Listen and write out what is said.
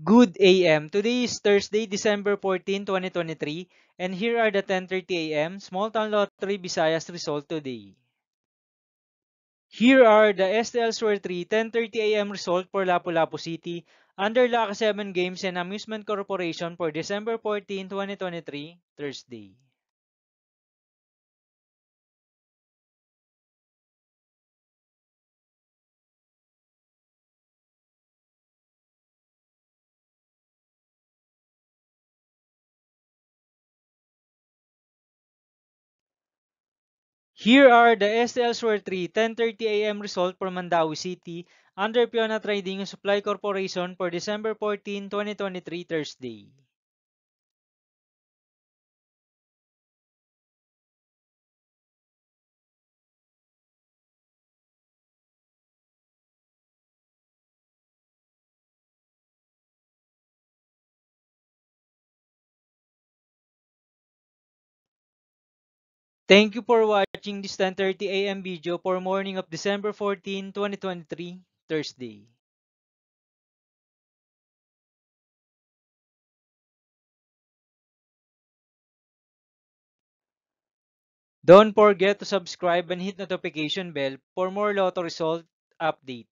Good AM. Today is Thursday, December 14, 2023, and here are the 10:30 AM Small Town Lottery Visayas result today. Here are the STL Store 3 10:30 AM result for Lapu-Lapu City under Laka 7 Games and Amusement Corporation for December 14, 2023, Thursday. Here are the STL Store 3 10:30 AM result for Mandawi City under Fiona Trading and Supply Corporation for December 14, 2023, Thursday. Thank you for watching this 10:30 AM video for morning of December 14, 2023, Thursday. Don't forget to subscribe and hit notification bell for more lotto result update.